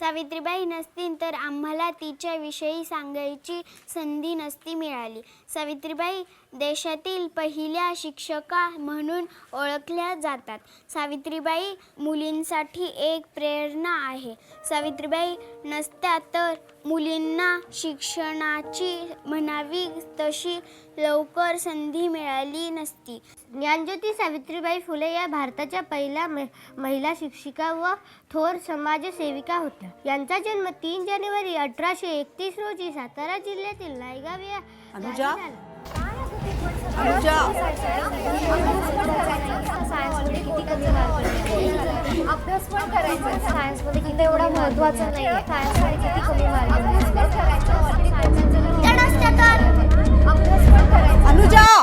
सावित्रीबाई नसतील तर आम्हाला तिच्याविषयी सांगायची संधी नसती मिळाली. सावित्रीबाई देशातील पहिल्या शिक्षका म्हणून ओळखल्या जातात. सावित्रीबाई मुलींसाठी एक प्रेरणा आहे. सावित्रीबाई नसत्या तर मुलींना शिक्षणाची म्हणावी तशी लवकर संधी मिळाली नसती. ज्ञानज्योती सावित्रीबाई फुले या भारताच्या पहिल्या महिला शिक्षिका व थोर समाजसेविका होत्या. यांचा जन्म 3 जानेवारी 1831 रोजी सातारा जिल्ह्यातील नायगाव या गावी झाला. सायन्समध्ये किती कमी मार्क, अभ्यास पण करायचा. सायन्समध्ये किती एवढा महत्त्वाचा नाही. सायन्समध्ये किती कमी मार्क, अभ्यास पण करायचा.